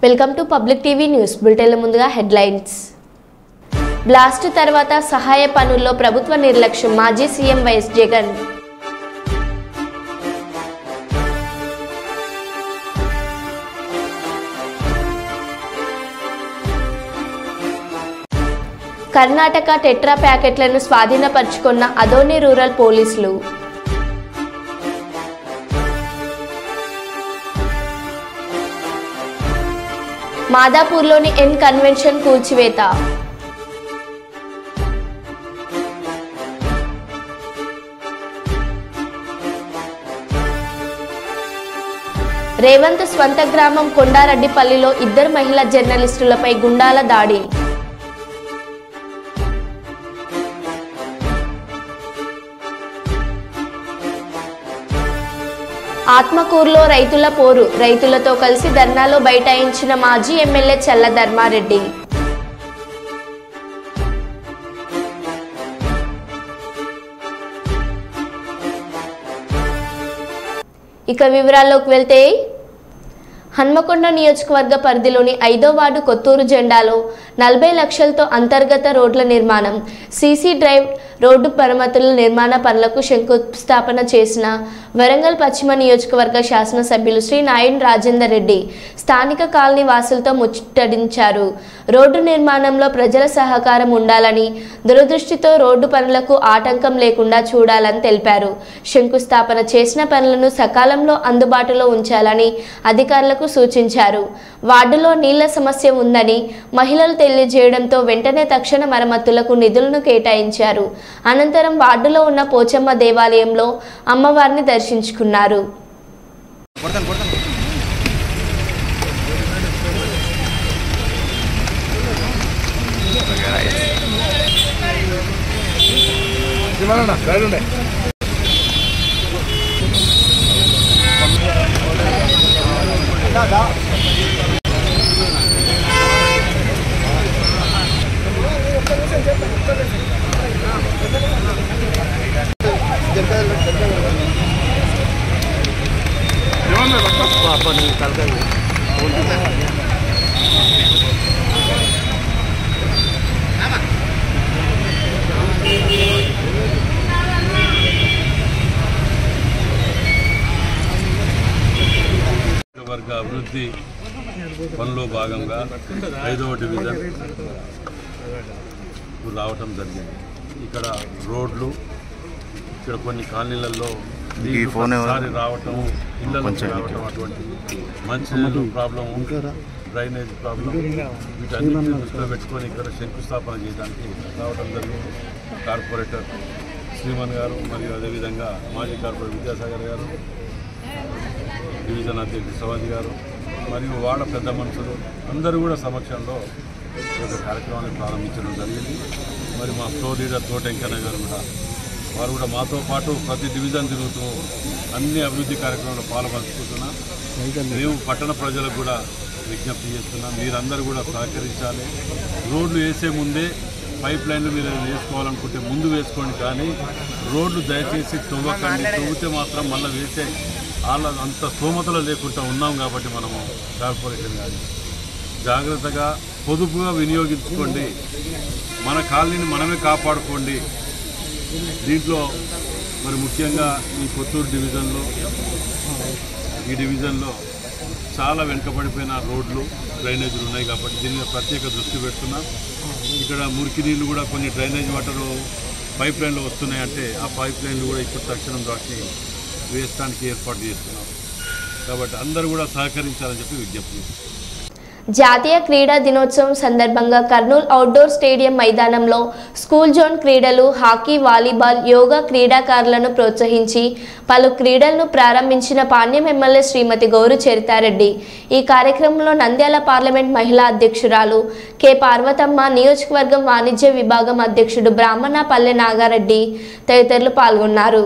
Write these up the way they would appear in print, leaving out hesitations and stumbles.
Welcome to public TV news బులెటిన్ల ముందుగా headlines. Blast తర్వాత సహాయ పనుల్లో ప్రభుత్వ నిర్లక్ష్యం మాజీ సీఎం వైఎస్ జగన్. కర్ణాటక టెట్రా ప్యాకెట్లను స్వాధీనపరుచుకున్న అదోని రూరల్ పోలీసులు. మాదాపూర్లోని ఎన్ కన్వెన్షన్ కూల్చివేత. రేవంత్ స్వంత గ్రామం కొండారెడ్డిపల్లిలో ఇద్దరు మహిళా జర్నలిస్టులపై గుండాల దాడి. ఆత్మకూరులో రైతుల పోరు, రైతులతో కలిసి ధర్నాలో బైఠాయించిన మాజీ ఎమ్మెల్యే చల్ల ధర్మారెడ్డి. ఇక వివరాల్లోకి వెళ్తే, హన్మకొండ నియోజకవర్గ పరిధిలోని 5వ వార్డు కొత్తూరు జెండాలో 40 లక్షలతో అంతర్గత రోడ్ల నిర్మాణం, సీసీ డ్రైవ్ రోడ్డు మరమ్మతుల నిర్మాణ పనులకు శంకుస్థాపన చేసిన వరంగల్ పశ్చిమ నియోజకవర్గ శాసనసభ్యులు శ్రీ నాయన్ రాజేందర్ రెడ్డి స్థానిక కాలనీ వాసులతో ముచ్చటించారు. రోడ్డు నిర్మాణంలో ప్రజల సహకారం ఉండాలని, దురదృష్టితో రోడ్డు పనులకు ఆటంకం లేకుండా చూడాలని తెలిపారు. శంకుస్థాపన చేసిన పనులను సకాలంలో అందుబాటులో ఉంచాలని అధికారులకు సూచించారు. వార్డులో నీళ్ల సమస్య ఉందని మహిళలు తెలియజేయడంతో వెంటనే తక్షణ మరమ్మతులకు నిధులను కేటాయించారు. అనంతరం వార్డులో ఉన్న పోచమ్మ దేవాలయంలో అమ్మవారిని దర్శించుకున్నారు. వర్గ అభివృద్ధి పనిలో భాగంగా 5వ డివిజన్ రావటం జరిగింది. ఇక్కడ రోడ్లు, ఇక్కడ కొన్ని కాలనీలలో రావటం, ఇళ్ళకి రావటం, అటువంటి మంచినీళ్ళు ప్రాబ్లం, డ్రైనేజ్ ప్రాబ్లం, వీటన్నిటిని దృష్టిలో పెట్టుకొని ఇక్కడ శంకుస్థాపన చేయడానికి రావడం జరిగింది. కార్పొరేటర్ శ్రీమన్ గారు మరియు అదేవిధంగా మాజీ కార్పొరేటర్ విద్యాసాగర్ గారు, డివిజన్ అధ్యక్షుడు సవాది గారు మరియు వాడ పెద్ద మనుషులు అందరూ కూడా సమక్షంలో ఒక కార్యక్రమాన్ని ప్రారంభించడం జరిగింది. మరి మా ఫ్లోర్ లీడర్ తోటెంకన్న గారు కూడా, వారు కూడా మాతో పాటు ప్రతి డివిజన్ తిరుగుతూ అన్ని అభివృద్ధి కార్యక్రమాల్లో పాల్పంచుకుంటున్నా. మేము పట్టణ ప్రజలకు కూడా విజ్ఞప్తి చేస్తున్నాం, మీరందరూ కూడా సహకరించాలి. రోడ్లు వేసే ముందే పైప్ లైన్లు మీరు వేసుకోవాలనుకుంటే ముందు వేసుకోండి, కానీ రోడ్లు దయచేసి తవ్వకండి. తవ్వితే మాత్రం మళ్ళీ వేసే వాళ్ళ అంత స్తోమతలో లేకుండా ఉన్నాం. కాబట్టి మనము కార్పొరేషన్ కానీ జాగ్రత్తగా పొదుపుగా వినియోగించుకోండి, మన కాలనీని మనమే కాపాడుకోండి. దీంట్లో మరి ముఖ్యంగా ఈ కొత్తూరు డివిజన్లో, ఈ డివిజన్లో చాలా వెనుకబడిపోయిన రోడ్లు, డ్రైనేజీలు ఉన్నాయి. కాబట్టి దీని మీద ప్రత్యేక దృష్టి పెడుతున్నాం. ఇక్కడ మురికి నీళ్ళు కూడా కొన్ని డ్రైనేజ్ వాటరు పైప్ లైన్లో వస్తున్నాయంటే ఆ పైప్ లైన్లు కూడా ఇప్పుడు తక్షణం దాటి వేయడానికి ఏర్పాటు చేస్తున్నాం. కాబట్టి అందరూ కూడా సహకరించాలని చెప్పి విజ్ఞప్తి. జాతీయ క్రీడా దినోత్సవం సందర్భంగా కర్నూలు అవుట్డోర్ స్టేడియం మైదానంలో స్కూల్ జోన్ క్రీడలు, హాకీ, వాలీబాల్, యోగా క్రీడాకారులను ప్రోత్సహించి పలు క్రీడలను ప్రారంభించిన పాణ్యం ఎమ్మెల్యే శ్రీమతి గౌరు చరితారెడ్డి. ఈ కార్యక్రమంలో నంద్యాల పార్లమెంట్ మహిళా అధ్యక్షురాలు కె పార్వతమ్మ, నియోజకవర్గం వాణిజ్య విభాగం అధ్యక్షుడు బ్రాహ్మణ పల్లె నాగారెడ్డి తదితరులు పాల్గొన్నారు.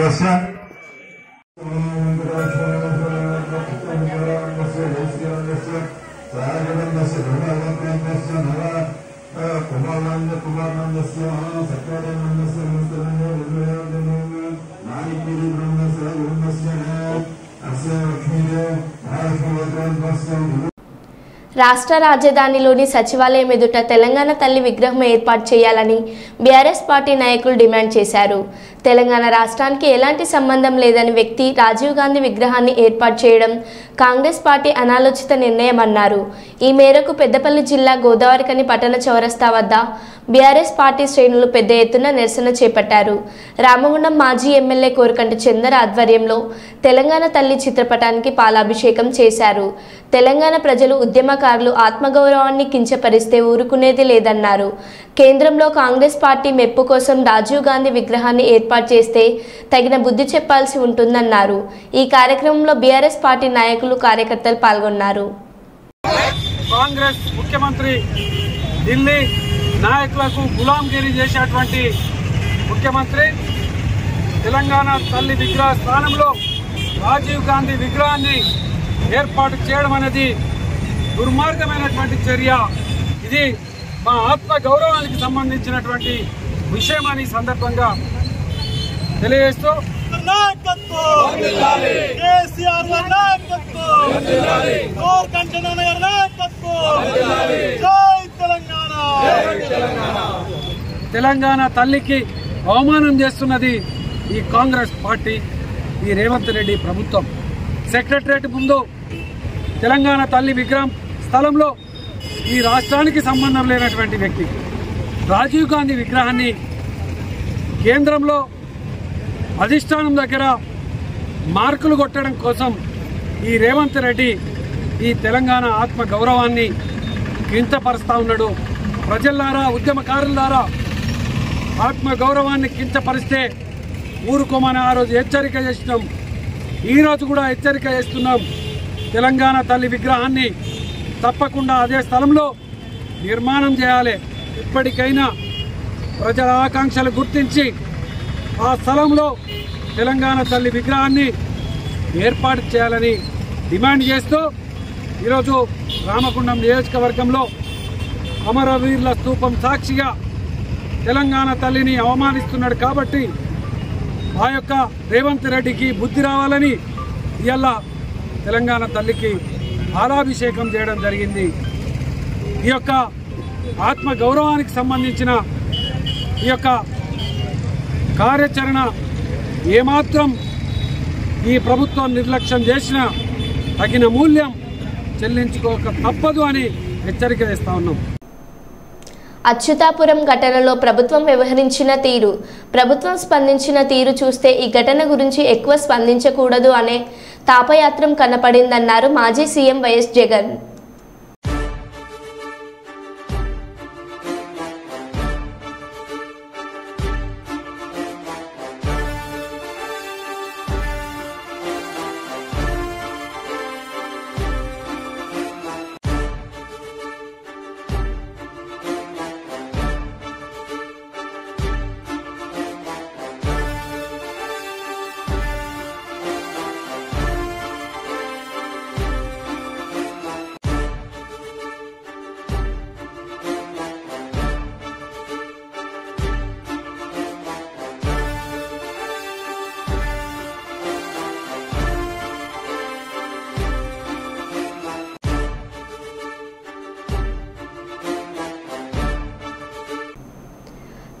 రాష్ట్ర రాజధానిలోని సచివాలయం ఎదుట తెలంగాణ తల్లి విగ్రహం ఏర్పాటు చేయాలని బీఆర్ఎస్ పార్టీ నాయకులు డిమాండ్ చేశారు. తెలంగాణ రాష్ట్రానికి ఎలాంటి సంబంధం లేదని వ్యక్తి రాజీవ్ గాంధీ విగ్రహాన్ని ఏర్పాటు చేయడం కాంగ్రెస్ పార్టీ అనాలోచిత నిర్ణయమన్నారు. ఈ మేరకు పెద్దపల్లి జిల్లా గోదావరికని పట్టణ చౌరస్తా వద్ద బీఆర్ఎస్ పార్టీ శ్రేణులు పెద్ద ఎత్తున నిరసన చేపట్టారు. రామగుండం మాజీ ఎమ్మెల్యే కోరకంటి చందర్ ఆధ్వర్యంలో తెలంగాణ తల్లి చిత్రపటానికి పాలాభిషేకం చేశారు. తెలంగాణ ప్రజలు ఉద్యమకారులు ఆత్మగౌరవాన్ని కించపరిస్తే ఊరుకునేది లేదన్నారు. కేంద్రంలో కాంగ్రెస్ పార్టీ మెప్పు కోసం రాజీవ్ గాంధీ విగ్రహాన్ని ఏర్పాటు చేస్తే తగిన బుద్ధి చెప్పాల్సి ఉంటుందన్నారు. ఈ కార్యక్రమంలో బీఆర్ఎస్ పార్టీ నాయకులు కార్యకర్తలు పాల్గొన్నారు. కాంగ్రెస్ ముఖ్యమంత్రి ఢిల్లీ నాయకులకు గులాంగిరి చేసేటువంటి ముఖ్యమంత్రి తెలంగాణ తల్లి విగ్రహ స్థానంలో రాజీవ్ గాంధీ విగ్రహాన్ని ఏర్పాటు చేయడం అనేది దుర్మార్గమైనటువంటి చర్య. ఇది మా ఆత్మ గౌరవానికి సంబంధించినటువంటి విషయం అని సందర్భంగా తెలియజేస్తూ అంబేద్కర్ నాయకత్వం కేసీఆర్ నాయకత్వం కోరకంఠన నాయకత్వం జై తెలంగాణ. తెలంగాణ తల్లికి అవమానం చేస్తున్నది ఈ కాంగ్రెస్ పార్టీ, ఈ రేవంత్ రెడ్డి ప్రభుత్వం. సెక్రటరేట్ ముందు తెలంగాణ తల్లి విగ్రహం స్థలంలో ఈ రాష్ట్రానికి సంబంధం లేనటువంటి వ్యక్తి రాజీవ్ గాంధీ విగ్రహాన్ని కేంద్రంలో అధిష్టానం దగ్గర మార్కులు కొట్టడం కోసం ఈ రేవంత్ రెడ్డి ఈ తెలంగాణ ఆత్మ గౌరవాన్ని కించపరుస్తూ ఉన్నాడు. ప్రజలారా, ఉద్యమకారులారా, ఆత్మ గౌరవాన్ని కించపరిస్తే ఊరుకోమని ఆ రోజు హెచ్చరిక చేసినాం. ఈరోజు కూడా హెచ్చరిక చేస్తున్నాం. తెలంగాణ తల్లి విగ్రహాన్ని తప్పకుండా అదే స్థలంలో నిర్మాణం చేయాలి. ఇప్పటికైనా ప్రజల ఆకాంక్షలు గుర్తించి ఆ స్థలంలో తెలంగాణ తల్లి విగ్రహాన్ని ఏర్పాటు చేయాలని డిమాండ్ చేస్తూ ఈరోజు రామగుండం నియోజకవర్గంలో అమరవీరుల స్తూపం సాక్షిగా తెలంగాణ తల్లిని అవమానిస్తున్నాడు కాబట్టి ఆ యొక్క రేవంత్ రెడ్డికి బుద్ధి రావాలని ఇవాళ తెలంగాణ తల్లికి పాలాభిషేకం చేయడం జరిగింది. ఈ యొక్క ఆత్మ గౌరవానికి సంబంధించిన ఈ యొక్క కార్యాచరణ ఏమాత్రం ఈ ప్రభుత్వం నిర్లక్ష్యం చేసినా తగిన మూల్యం చెల్లించుకోక తప్పదు అని హెచ్చరిక చేస్తా ఉన్నాం. అచ్యుతాపురం ఘటనలో ప్రభుత్వం వ్యవహరించిన తీరు, ప్రభుత్వం స్పందించిన తీరు చూస్తే ఈ ఘటన గురించి ఎక్కువ స్పందించకూడదు అనే తాపయాత్రం కనపడిందన్నారు మాజీ సీఎం వైఎస్ జగన్.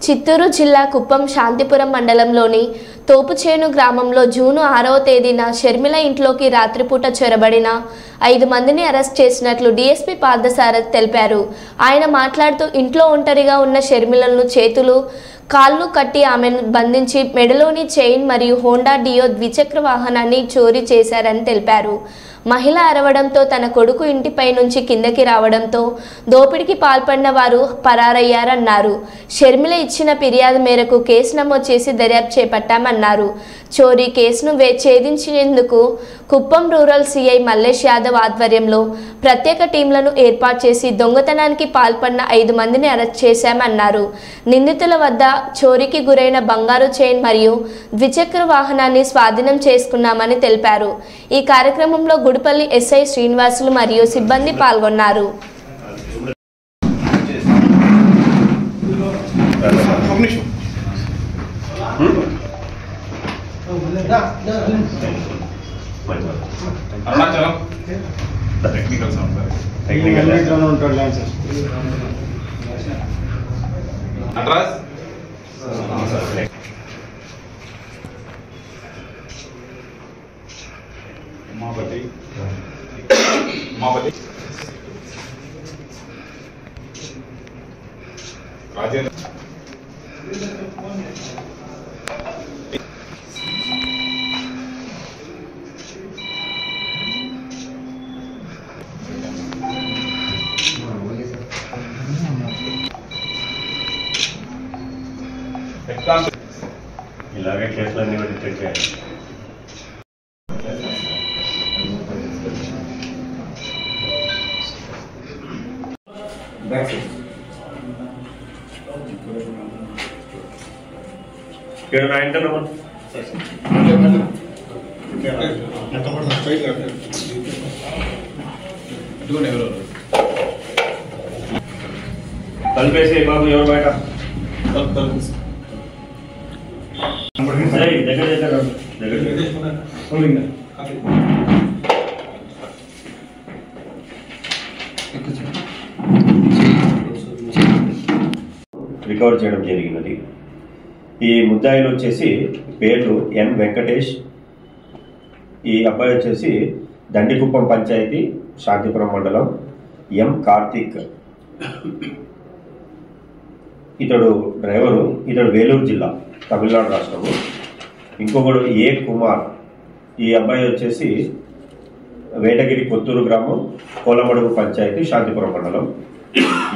చిత్తూరు జిల్లా కుప్పం శాంతిపురం మండలంలోని తోపుచేను గ్రామంలో జూన్ 6వ తేదీన షర్మిల ఇంట్లోకి రాత్రిపూట చొరబడిన 5 మందిని అరెస్ట్ చేసినట్లు డీఎస్పీ పార్థసారథి తెలిపారు. ఆయన మాట్లాడుతూ ఇంట్లో ఒంటరిగా ఉన్న షర్మిలను చేతులు కాళ్ళు కట్టి ఆమెను బంధించి మెడలోని చైన్ మరియు హోండా డియో ద్విచక్ర వాహనాన్ని చోరీ చేశారని తెలిపారు. మహిళ అరవడంతో తన కొడుకు ఇంటిపై నుంచి కిందకి రావడంతో దోపిడీకి పాల్పడిన వారు పరారయ్యారన్నారు. షర్మిల ఇచ్చిన ఫిర్యాదు మేరకు కేసు నమోదు చేసి దర్యాప్తు చేపట్టామన్నారు. చోరీ కేసును ఛేదించేందుకు కుప్పం రూరల్ సీఐ మల్లేష్ యాదవ్ ఆధ్వర్యంలో ప్రత్యేక టీంలను ఏర్పాటు చేసి దొంగతనానికి పాల్పడిన 5 మందిని అరెస్ట్ చేశామన్నారు. నిందితుల వద్ద చోరీకి గురైన బంగారు చైన్ మరియు ద్విచక్ర వాహనాన్ని స్వాధీనం చేసుకున్నామని తెలిపారు. ఈ కార్యక్రమంలో గుడిపల్లి ఎస్ఐ శ్రీనివాసులు మరియు సిబ్బంది పాల్గొన్నారు. ఇలాగే కేసులన్నీ కూడా చెక్ చేయాలి. తలుపేసి బాబు ఎవరు బయట దగ్గర రికవర్ చేయడం జరిగినది. ఈ ముద్దాయిలు వచ్చేసి పేర్లు ఎన్ వెంకటేష్, ఈ అబ్బాయి వచ్చేసి దండికుప్పం పంచాయతీ శాంతిపురం మండలం, ఎం కార్తీక్ ఇతడు డ్రైవరు, ఇతడు వేలూరు జిల్లా తమిళనాడు రాష్ట్రము. ఇంకొకడు ఏ కుమార్, ఈ అబ్బాయి వచ్చేసి వేటగిరి కొత్తూరు గ్రామం కోలమడుగు పంచాయతీ శాంతిపురం మండలం.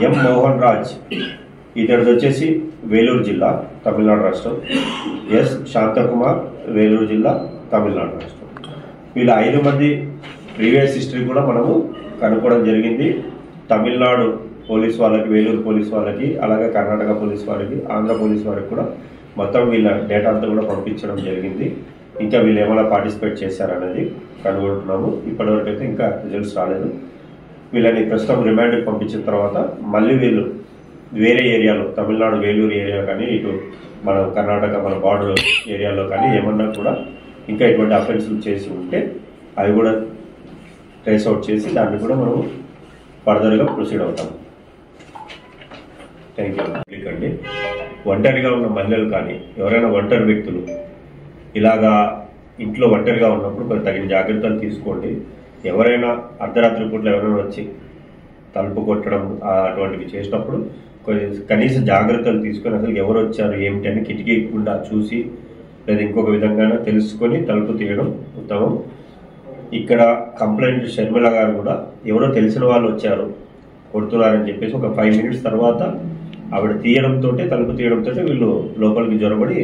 ఎం మోహన్ రాజ్, ఇతడిది వచ్చేసి వేలూరు జిల్లా తమిళనాడు రాష్ట్రం. ఎస్ శాంతకుమార్, వేలూరు జిల్లా తమిళనాడు రాష్ట్రం. వీళ్ళ 5 మంది ప్రీవియస్ హిస్టరీ కూడా మనము కనుక్కోవడం జరిగింది. తమిళనాడు పోలీస్ వాళ్ళకి, వేలూరు పోలీస్ వాళ్ళకి, అలాగే కర్ణాటక పోలీస్ వాళ్ళకి, ఆంధ్ర పోలీస్ వారికి కూడా మొత్తం వీళ్ళ డేటా అంతా కూడా పంపించడం జరిగింది. ఇంకా వీళ్ళు ఏమైనా పార్టిసిపేట్ చేశారనేది కనుగొంటున్నాము. ఇప్పటివరకు అయితే ఇంకా రిజల్ట్స్ రాలేదు. వీళ్ళని ప్రస్తుతం రిమాండ్కి పంపించిన తర్వాత మళ్ళీ వీళ్ళు వేరే ఏరియాలో, తమిళనాడు వేలూరు ఏరియా కానీ, ఇటు మన కర్ణాటక మన బార్డర్ ఏరియాలో కానీ ఏమన్నా కూడా ఇంకా ఇటువంటి అఫెన్సులు చేసి ఉంటే అవి కూడా ట్రేస్ అవుట్ చేసి దాన్ని కూడా మనం ఫర్దర్గా ప్రొసీడ్ అవుతాం. థ్యాంక్ యూ అండి. ఒంటరిగా ఉన్న మహిళలు కానీ ఎవరైనా ఒంటరి వ్యక్తులు ఇలాగా ఇంట్లో ఒంటరిగా ఉన్నప్పుడు కొంచెం తగిన జాగ్రత్తలు తీసుకోండి. ఎవరైనా అర్ధరాత్రి పూటలు ఎవరైనా వచ్చి తలుపు కొట్టడం అటువంటివి చేసినప్పుడు కనీస జాగ్రత్తలు తీసుకొని అసలు ఎవరు వచ్చారు ఏమిటి అని కిటికీ గుండా చూసి లేదా ఇంకొక విధంగా తెలుసుకొని తలుపు తీయడం ఉత్తమం. ఇక్కడ కంప్లైంట్ షర్మిల గారు కూడా ఎవరో తెలిసిన వాళ్ళు వచ్చారు కొడుతున్నారని చెప్పేసి ఒక 5 minutes తర్వాత ఆవిడ తీయడంతో, తలుపు తీయడంతో వీళ్ళు లోపలికి జొరబడి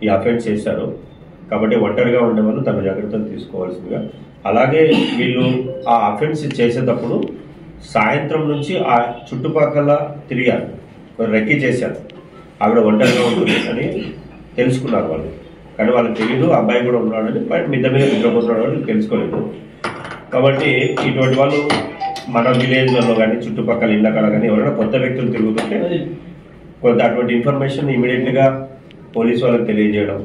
ఈ అఫెన్స్ చేశారు. కాబట్టి ఒంటరిగా ఉండే వాళ్ళు తమ జాగ్రత్తలు తీసుకోవాల్సిందిగా. అలాగే వీళ్ళు ఆ అఫెన్స్ చేసేటప్పుడు సాయంత్రం నుంచి ఆ చుట్టుపక్కల తిరిగారు, రెక్కి చేశారు. ఆవిడ ఒంటరిగా ఉంటుంది అని తెలుసుకున్నారు వాళ్ళు, కానీ వాళ్ళకి తెలియదు అబ్బాయి కూడా ఉన్నాడని. బట్ మిద్ద మీద నిద్రపోతున్నాడు అని తెలుసుకోలేదు. కాబట్టి ఇటువంటి వాళ్ళు మన విలేజ్లలో కానీ చుట్టుపక్కల ఇళ్ళ కాడ కానీ ఎవరైనా కొత్త వ్యక్తులు తిరుగుతుంటే కొంత అటువంటి ఇన్ఫర్మేషన్ ఇమీడియట్గా పోలీసు వాళ్ళకి తెలియజేయడం,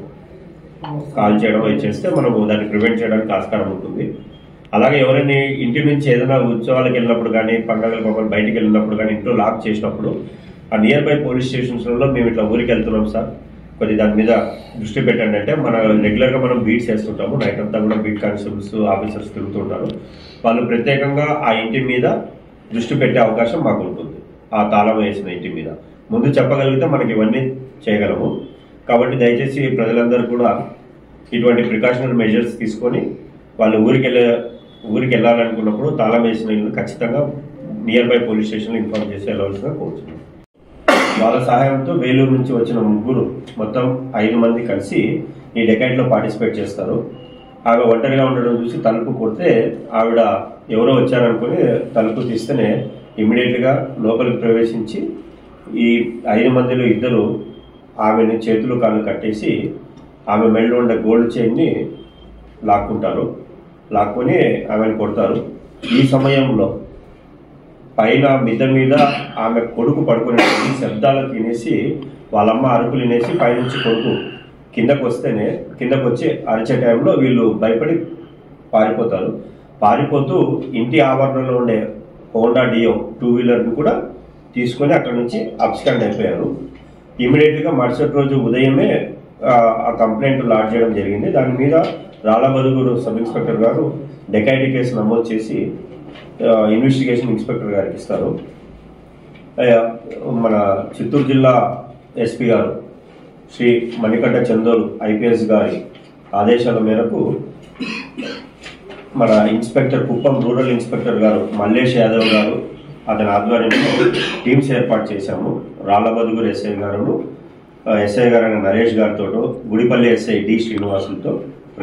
కాల్ చేయడం అవి చేస్తే మనము దాన్ని ప్రివెంట్ చేయడానికి ఆస్కారం ఉంటుంది. అలాగే ఎవరైనా ఇంటి నుంచి ఏదైనా ఉత్సవాలకు వెళ్ళినప్పుడు కానీ, పండుగలకు బయటికి వెళ్ళినప్పుడు కానీ ఇంట్లో లాక్ చేసినప్పుడు ఆ నియర్ బై పోలీస్ స్టేషన్స్లో మేము ఇట్లా ఊరికి వెళ్తున్నాం సార్, కొద్ది దాని మీద దృష్టి పెట్టండి అంటే, మన రెగ్యులర్గా మనం బీట్స్ వేస్తుంటాము, నైట్ అంతా కూడా బీట్ కానిస్టేబుల్స్ ఆఫీసర్స్ తిరుగుతుంటారు. వాళ్ళు ప్రత్యేకంగా ఆ ఇంటి మీద దృష్టి పెట్టే అవకాశం మాకు ఉంటుంది. ఆ తాళం వేసిన ఇంటి మీద ముందు చెప్పగలిగితే మనకి ఇవన్నీ చేయగలము. కాబట్టి దయచేసి ప్రజలందరూ కూడా ఇటువంటి ప్రికాషనరీ మెజర్స్ తీసుకొని వాళ్ళు ఊరికి వెళ్ళాలనుకున్నప్పుడు తాళం వేసిన ఇల్లు ఖచ్చితంగా నియర్ బై పోలీస్ స్టేషన్లో ఇన్ఫార్మ్ చేసి వెళ్ళవలసిందిగా కోరుతున్నాం. వాళ్ళ సహాయంతో వేలూరు నుంచి వచ్చిన ముగ్గురు మొత్తం 5 మంది కలిసి ఈ డెకైట్లో పార్టిసిపేట్ చేస్తారు. ఆమె ఒంటరిగా ఉండడం చూసి తలుపు కొడితే ఆవిడ ఎవరో వచ్చారనుకుని తలుపు తీస్తేనే ఇమ్మీడియట్గా లోపలికి ప్రవేశించి ఈ 5 మందిలో 2 ఆమెని చేతులు కాళ్ళు కట్టేసి ఆమె మెడలో ఉండే గోల్డ్ చైన్ని లాక్కుంటారు. లాక్కొని ఆమెను కొడతారు. ఈ సమయంలో పైన మిద్ద మీద ఆమె కొడుకు పడుకునే శబ్దాలకు వినేసి వాళ్ళమ్మ అరుపులు వినేసి పైనుంచి కొడుకు కిందకు వచ్చి అరిచే టైంలో వీళ్ళు భయపడి పారిపోతారు. పారిపోతూ ఇంటి ఆవరణలో ఉండే హోండా డియో 2-wheelerని కూడా తీసుకొని అక్కడ నుంచి అబ్స్కాండ్ అయిపోయారు. ఇమీడియట్గా మరుసటి రోజు ఉదయమే ఆ కంప్లైంట్ లాడ్జ్ చేయడం జరిగింది. దాని మీద రాళ్ళబదుగూరు సబ్ ఇన్స్పెక్టర్ గారు డెకైటీ కేసు నమోదు చేసి ఇన్వెస్టిగేషన్ ఇన్స్పెక్టర్ గారికి ఇస్తారు. మన చిత్తూరు జిల్లా ఎస్పీ గారు శ్రీ మణికంఠ చందోల్ ఐపీఎస్ గారి ఆదేశాల మేరకు మన ఇన్స్పెక్టర్ కుప్పం రూరల్ ఇన్స్పెక్టర్ గారు మల్లేష్ యాదవ్ గారు అతని ఆధ్వర్యంలో టీమ్స్ ఏర్పాటు చేశాము. రాళ్ళబదుగురు ఎస్ఐ గారు, ఎస్ఐ గారైన నరేష్ గారితో, గుడిపల్లి ఎస్ఐ డి శ్రీనివాసులతో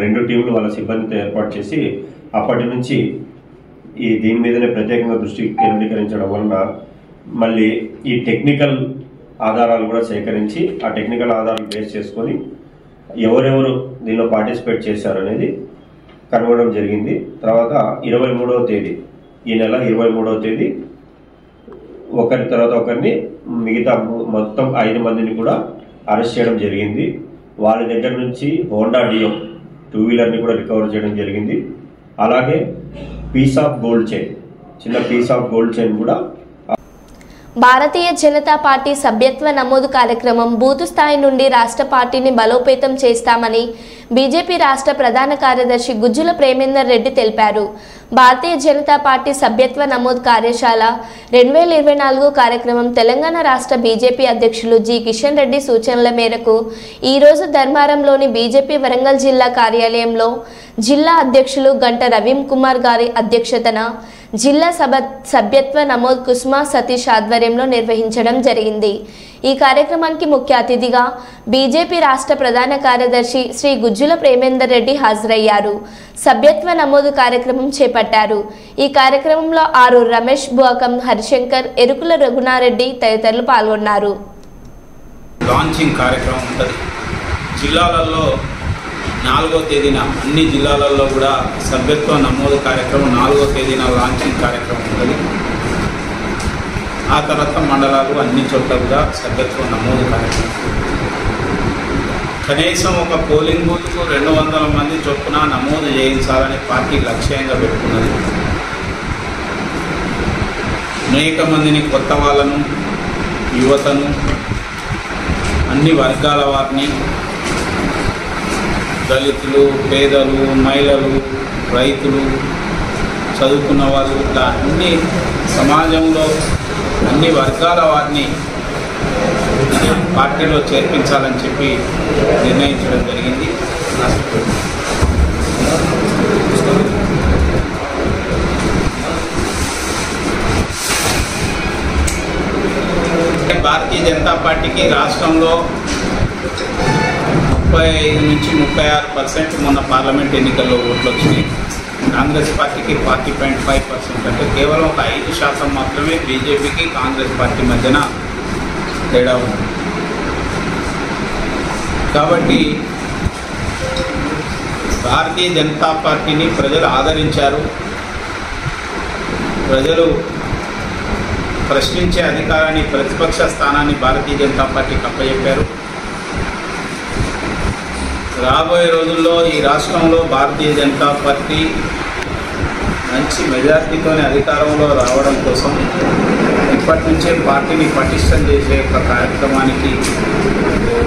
2 టీంలు వాళ్ళ సిబ్బందితో ఏర్పాటు చేసి అప్పటి నుంచి దీని మీదనే ప్రత్యేకంగా దృష్టి కేంద్రీకరించడం వలన మళ్ళీ ఈ టెక్నికల్ ఆధారాలు కూడా సేకరించి ఆ టెక్నికల్ ఆధారాలు బేస్ చేసుకొని ఎవరెవరు దీనిలో పార్టిసిపేట్ చేశారనేది కనుగొనడం జరిగింది. తర్వాత 23వ తేదీ, ఈ నెల 23వ తేదీ ఒకరి తర్వాత ఒకరిని మిగతా మొత్తం 5 మందిని కూడా అరెస్ట్ చేయడం జరిగింది. వాళ్ళ దగ్గర నుంచి హోండా డియో 2 వీలర్ని కూడా రికవర్ చేయడం జరిగింది. అలాగే పీస్ ఆఫ్ గోల్డ్ చైన్, చిన్న పీస్ ఆఫ్ గోల్డ్ చైన్ కూడా. భారతీయ జనతా పార్టీ సభ్యత్వ నమోదు కార్యక్రమం బూతు స్థాయి నుండి రాష్ట్ర పార్టీని బలోపేతం చేస్తామని బీజేపీ రాష్ట్ర ప్రధాన కార్యదర్శి గుజ్జుల ప్రేమేందర్ రెడ్డి తెలిపారు. భారతీయ జనతా పార్టీ సభ్యత్వ నమోదు కార్యశాల 2024 కార్యక్రమం తెలంగాణ రాష్ట్ర బీజేపీ అధ్యక్షులు జి కిషన్ రెడ్డి సూచనల మేరకు ఈరోజు ధర్మారంలోని బీజేపీ వరంగల్ జిల్లా కార్యాలయంలో జిల్లా అధ్యక్షులు గంట రవీం కుమార్ గారి అధ్యక్షతన జిల్లా సభ్యత్వ నమోదు కుస్మా సతీష్ ఆధ్వర్యంలో నిర్వహించడం జరిగింది. ఈ కార్యక్రమానికి ముఖ్య అతిథిగా బీజేపీ రాష్ట్ర ప్రధాన కార్యదర్శి శ్రీ గుజ్జుల ప్రేమేందర్ రెడ్డి హాజరయ్యారు. సభ్యత్వ నమోదు కార్యక్రమం చేపట్టారు. ఈ కార్యక్రమంలో ఆరు రమేష్, బువకం హరిశంకర్, ఎరుకుల రఘునారెడ్డి తదితరులు పాల్గొన్నారు. లాంచింగ్ కార్యక్రమం ఉంటుంది. జిల్లాలలో 4వ తేదీన అన్ని జిల్లాలలో కూడా సభ్యత్వ నమోదు కార్యక్రమం 4వ తేదీన లాంచింగ్ కార్యక్రమం ఉంటుంది. ఆ తర్వాత మండలాలు అన్ని చోట్ల కూడా సభ్యత్వ నమోదు కార్యక్రమం. కనీసం ఒక పోలింగ్ బూత్కు 200 మంది చొప్పున నమోదు చేయించాలని పార్టీ లక్ష్యంగా పెట్టుకున్నది. అనేక మందిని, కొత్త వాళ్ళను, యువతను, అన్ని వర్గాల వారిని, దళితులు, పేదలు, మహిళలు, రైతులు, చదువుకున్న వాళ్ళు, ఇట్లా అన్ని సమాజంలో అన్ని వర్గాల వారిని పార్టీలో చేర్పించాలని చెప్పి నిర్ణయించడం జరిగింది. భారతీయ జనతా పార్టీకి రాష్ట్రంలో 35 నుంచి 36% మొన్న పార్లమెంట్ ఎన్నికల్లో ఓట్లు వచ్చినాయి. కాంగ్రెస్ పార్టీకి 40.5%, అంటే కేవలం ఒక 5% మాత్రమే బీజేపీకి కాంగ్రెస్ పార్టీ మధ్యన తేడా ఉంది. కాబట్టి భారతీయ జనతా పార్టీని ప్రజలు ఆదరించారు. ప్రజలు ప్రశ్నించే అధికారాన్ని, ప్రతిపక్ష స్థానాన్ని భారతీయ జనతా పార్టీకి అప్పచెప్పారు. రాబోయే రోజుల్లో ఈ రాష్ట్రంలో భారతీయ జనతా పార్టీ మంచి మెజార్టీతోనే అధికారంలో రావడం కోసం ఇప్పటి నుంచే పార్టీని పటిష్టం చేసే ఒక కార్యక్రమానికి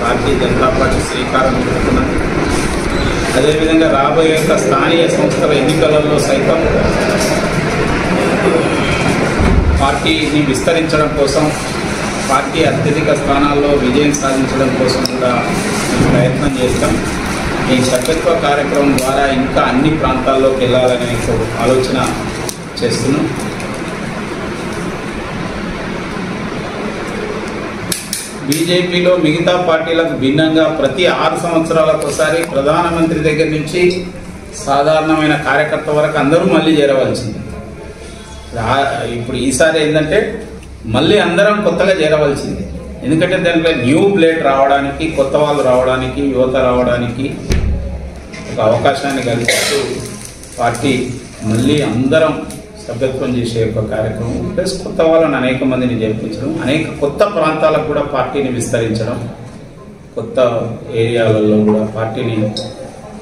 భారతీయ జనతా పార్టీ శ్రీకారం చుడుతున్నది. అదేవిధంగా రాబోయే స్థానిక సంస్థల ఎన్నికలలో సైతం పార్టీని విస్తరించడం కోసం, పార్టీ అత్యధిక స్థానాల్లో విజయం సాధించడం కోసం కూడా ప్రయత్నం చేస్తాం. ఈ సభ్యత్వ కార్యక్రమం ద్వారా ఇంకా అన్ని ప్రాంతాల్లోకి వెళ్ళాలనే ఆలోచన చేస్తున్నాం. బీజేపీలో మిగతా పార్టీలకు భిన్నంగా ప్రతి 6 సంవత్సరాలకు ఒకసారి ప్రధానమంత్రి దగ్గర నుంచి సాధారణమైన కార్యకర్త వరకు అందరూ మళ్ళీ చేరవలసింది. ఇప్పుడు ఈసారి ఏంటంటే మళ్ళీ అందరం కొత్తగా చేరవలసింది. ఎందుకంటే దాంట్లో న్యూ ప్లేట్ రావడానికి, కొత్త వాళ్ళు రావడానికి, యువత రావడానికి ఒక అవకాశాన్ని కలిగిస్తూ పార్టీ మళ్ళీ అందరం సభ్యత్వం చేసే ఒక కార్యక్రమం, ప్లస్ కొత్త వాళ్ళని అనేక మందిని చేర్పించడం, అనేక కొత్త ప్రాంతాలకు కూడా పార్టీని విస్తరించడం, కొత్త ఏరియాలలో కూడా పార్టీని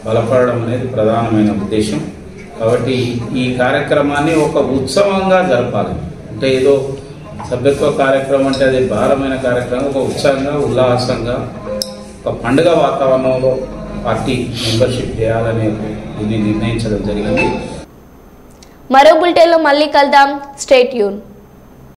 బలపడడం అనేది ప్రధానమైన ఉద్దేశం. కాబట్టి ఈ కార్యక్రమాన్ని ఒక ఉత్సవంగా జరపాలి. అంటే ఏదో సభ్యత్వ కార్యక్రమం అంటే అది భారమైన కార్యక్రమం, ఒక ఉత్సాహంగా, ఉల్లాసంగా, ఒక పండుగ వాతావరణంలో పార్టీ మెంబర్షిప్ చేయాలని దీన్ని నిర్ణయించడం జరిగింది. మరో బులెటిన్లో మళ్ళీ కలుద్దాం. Stay tune.